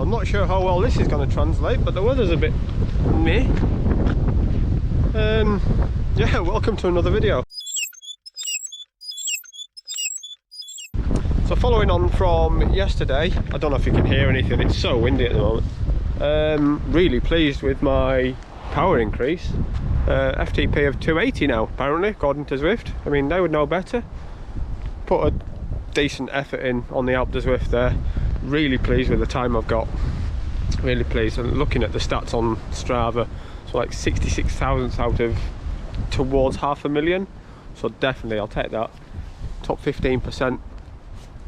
I'm not sure how well this is going to translate, but the weather's a bit meh. Yeah, welcome to another video. So following on from yesterday, I don't know if you can hear anything, it's so windy at the moment. Really pleased with my power increase. FTP of 280 now, apparently, according to Zwift. I mean, they would know better. Put a decent effort in on the Alpe d'Huez there. Really pleased with the time I've got. Really pleased. And looking at the stats on Strava, so like 66 thousandths out of towards 500,000. So definitely, I'll take that. Top 15%.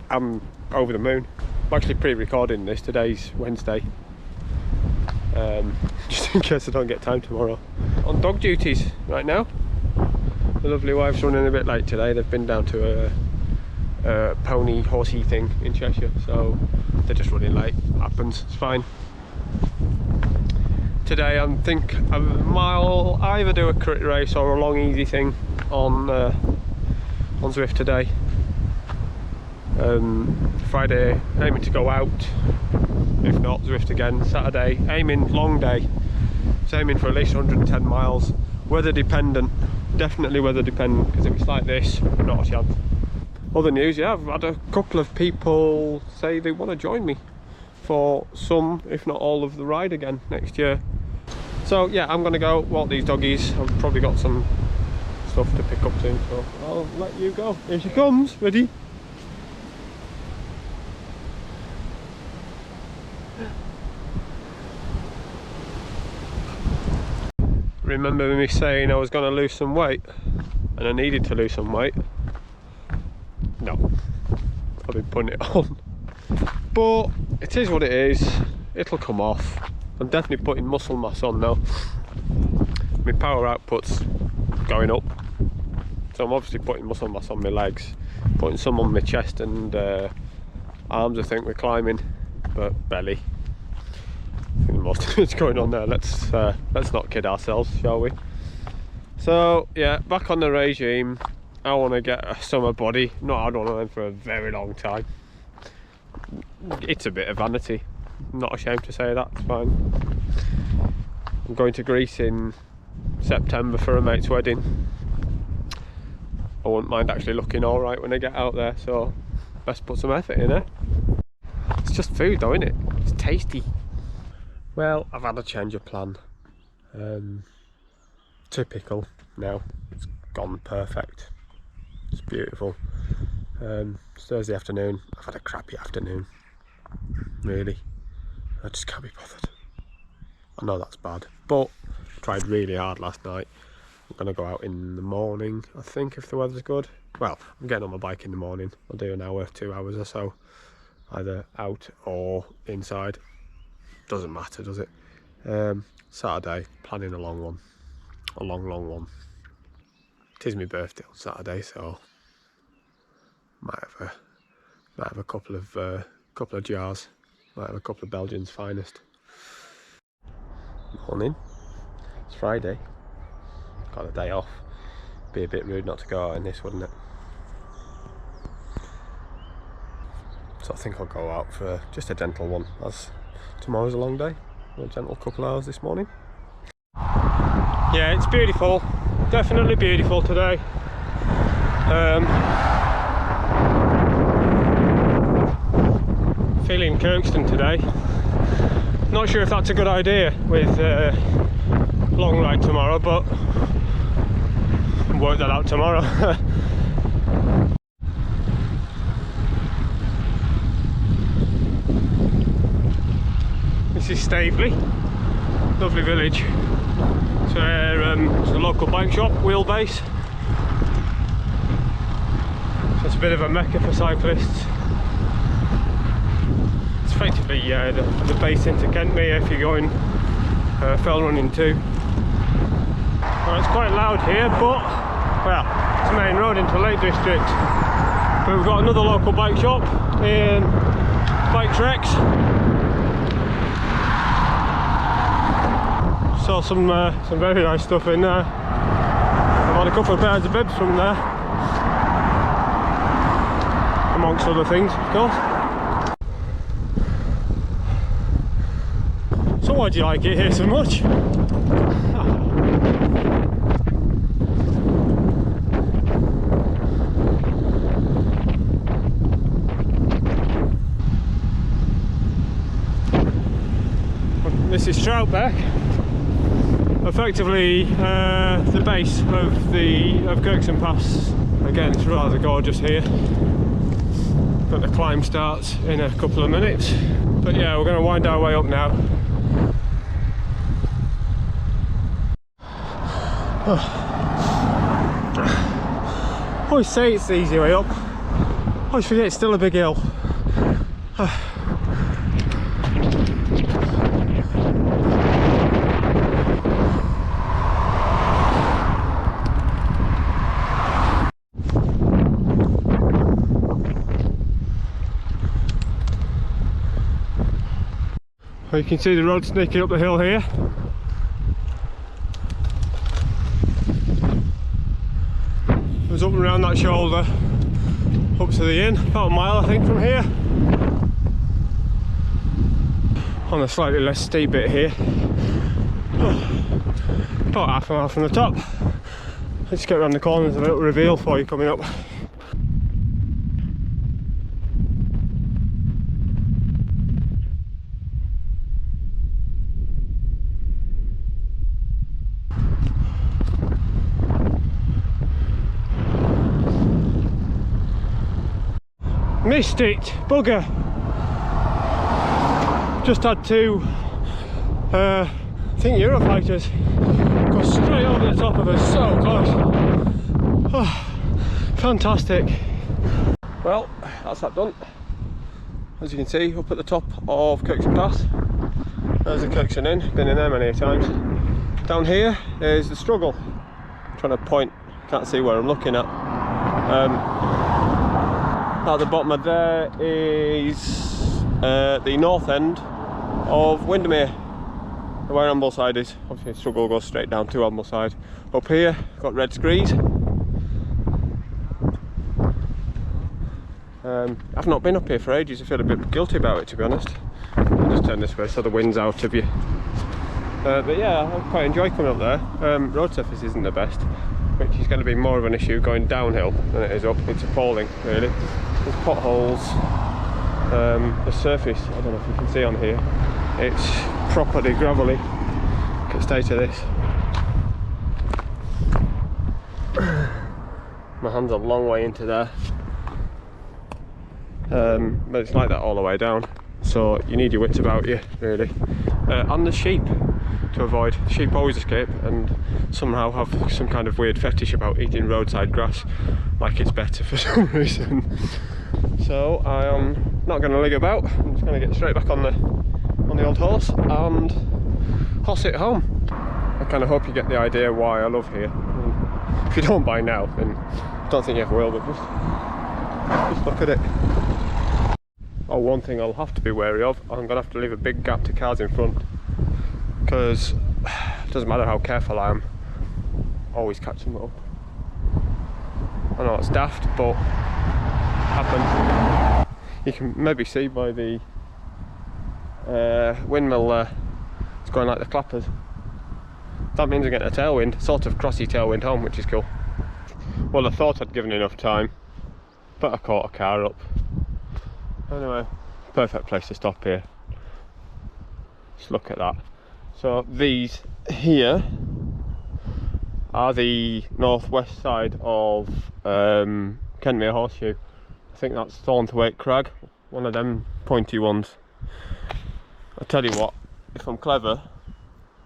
I'm over the moon. I'm actually pre-recording this. Today's Wednesday. Just in case I don't get time tomorrow. On dog duties right now. The lovely wife's running a bit late today. They've been down to a pony horsey thing in Cheshire, so they're just running late. Happens, it's fine. Today I think I'll either do a crit race or a long easy thing on Zwift today. Friday aiming to go out, if not Zwift again. Saturday aiming long day, so aiming for at least 110 miles. Weather dependent, definitely weather dependent, because if it's like this, not a chance. Other news, yeah, I've had a couple of people say they want to join me for some, if not all, of the ride again next year. So yeah, I'm going to go walk these doggies. I've probably got some stuff to pick up soon, so I'll let you go. Here she comes, ready? Remember me saying I was going to lose some weight, and I needed to lose some weight? No, I've been putting it on, but it is what it is. It'll come off. I'm definitely putting muscle mass on now. My power output's going up, so I'm obviously putting muscle mass on my legs, putting some on my chest and arms. I think we're climbing, but belly. I think most of it's going on there. Let's not kid ourselves, shall we? So yeah, back on the regime. I want to get a summer body. Not had one of them for a very long time. It's a bit of vanity. I'm not ashamed to say that. It's fine. I'm going to Greece in September for a mate's wedding. I wouldn't mind actually looking all right when I get out there. So best put some effort in it. It's just food though, isn't it? It's tasty. Well, I've had a change of plan. Typical now. It's gone perfect. It's beautiful. It's Thursday afternoon. I've had a crappy afternoon. Really. I just can't be bothered. I know that's bad, but I tried really hard last night. I'm going to go out in the morning, I think, if the weather's good. Well, I'm getting on my bike in the morning. I'll do an hour, 2 hours or so. Either out or inside. Doesn't matter, does it? Saturday, planning a long one. A long one. It is my birthday on Saturday, so might have a couple of jars. Might have a couple of Belgians' finest. Morning. It's Friday. Got a day off. Be a bit rude not to go out in this, wouldn't it? So I think I'll go out for just a gentle one, as tomorrow's a long day. A gentle couple of hours this morning. Yeah, it's beautiful. Definitely beautiful today. Feeling Kirkstone today. Not sure if that's a good idea with long ride tomorrow, but I'll work that out tomorrow. This is Staveley, lovely village. It's a local bike shop, Wheelbase. So it's a bit of a mecca for cyclists. It's effectively the base into Kentmere if you're going fell running too. Well, it's quite loud here, but well, it's a main road into Lake District. But we've got another local bike shop in Bike Treks. Saw some very nice stuff in there. I've had a couple of pairs of bibs from there, amongst other things, of course. So why do you like it here so much? This is Troutbeck, effectively the base of Kirkstone Pass. Again, it's rather gorgeous here, but the climb starts in a couple of minutes. But yeah, we're going to wind our way up now. I always say it's the easy way up. I always forget it's still a big hill. Well, you can see the road sneaking up the hill here. It was up and around that shoulder, up to the inn, about a mile I think from here. On a slightly less steep bit here, about half a mile from the top. Let's get around the corner, there's a little reveal for you coming up. Missed it, bugger. Just had two, I think Eurofighters go straight over the top of us, so close. Oh, fantastic. Well, that's that done. As you can see, up at the top of Kirkstone Pass, there's the Kirkstone Inn, been in there many times. Down here is the struggle. I'm trying to point, can't see where I'm looking at. At the bottom of there is the north end of Windermere, where Ambleside is. Obviously the struggle goes straight down to Ambleside. Up here, got Red Screes. I've not been up here for ages, I feel a bit guilty about it, to be honest. I'll just turn this way so the wind's out of you. But yeah, I quite enjoy coming up there. Road surface isn't the best, which is going to be more of an issue going downhill than it is up. It's appalling, really. There's potholes, the surface, I don't know if you can see on here, it's properly gravelly. Look at the state of this. My hand's a long way into there, but it's like that all the way down, so you need your wits about you, really. And the sheep to avoid. Sheep always escape and somehow have some kind of weird fetish about eating roadside grass like it's better for some reason. So I am not going to lig about. I'm just going to get straight back on the old horse and horse it home. I kind of hope you get the idea why I love here. If you don't by now, then I don't think you ever will, but just look at it. Oh, one thing I'll have to be wary of, I'm going to have to leave a big gap to cars in front, because it doesn't matter how careful I am, always catch them up. I know it's daft, but happens. You can maybe see by the windmill there, it's going like the clappers. That means I'm getting a tailwind, sort of crossy tailwind home, which is cool. Well, I thought I'd given enough time, but I caught a car up. Anyway, perfect place to stop here. Just look at that. So these here are the northwest side of Kentmere Horseshoe. I think that's Thornthwaite Crag, one of them pointy ones. I tell you what, if I'm clever,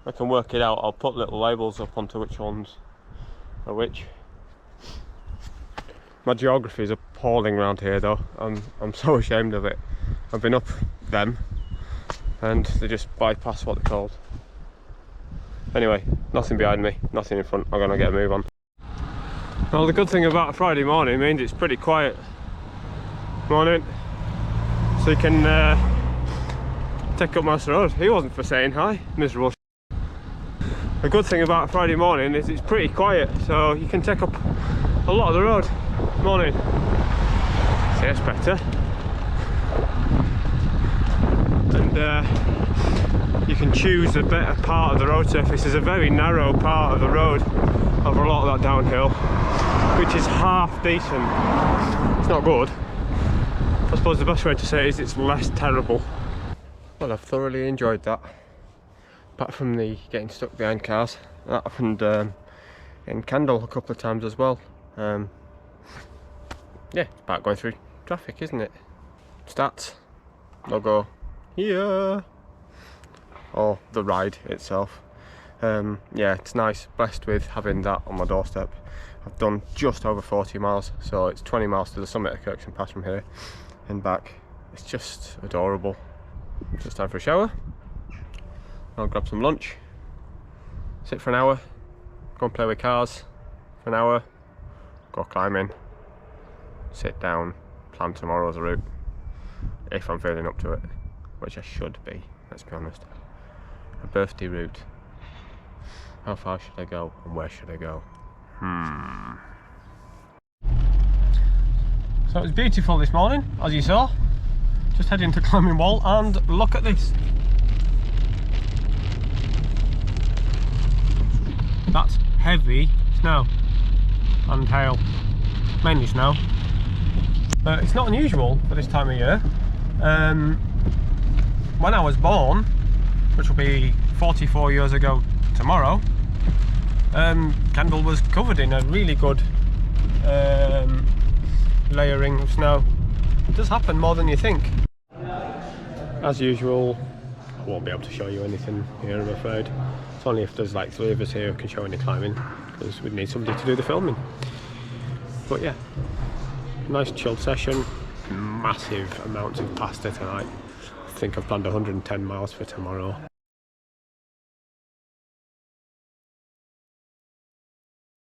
I can work it out. I'll put little labels up onto which ones are which. My geography is appalling around here though. I'm so ashamed of it. I've been up them and they just bypass what they're called. Anyway, nothing behind me, nothing in front. I'm gonna get a move on. Well, the good thing about a Friday morning means it's pretty quiet morning, so you can take up most of the road. He wasn't for saying hi, miserable. The good thing about a Friday morning is it's pretty quiet, so you can take up a lot of the road. Morning. See, that's better. and you can choose the better part of the road surface. There's a very narrow part of the road over a lot of that downhill, which is half decent. It's not good. I suppose the best way to say it is it's less terrible. Well, I've thoroughly enjoyed that. Apart from the getting stuck behind cars, that happened in Kendal a couple of times as well. Yeah, it's about going through traffic, isn't it? Stats, logo here, or the ride itself. Yeah, it's nice, blessed with having that on my doorstep. I've done just over 40 miles, so it's 20 miles to the summit of Kirkstone Pass from here and back. It's just adorable. Just time for a shower. I'll grab some lunch, sit for an hour, go and play with cars for an hour, go climbing, sit down, plan tomorrow's route, if I'm feeling up to it, which I should be, let's be honest. A birthday route. How far should I go and where should I go? So it was beautiful this morning, as you saw. Just heading to Climbing Wall, and look at this. That's heavy snow and hail, mainly snow. It's not unusual for this time of year. When I was born, which will be 44 years ago tomorrow, Kendal was covered in a really good layering of snow. It does happen more than you think. As usual, I won't be able to show you anything here, I'm afraid. It's only if there's like 3 of us here who can show any climbing, because we'd need somebody to do the filming. But yeah, nice chilled session, massive amounts of pasta tonight. I think I've planned 110 miles for tomorrow.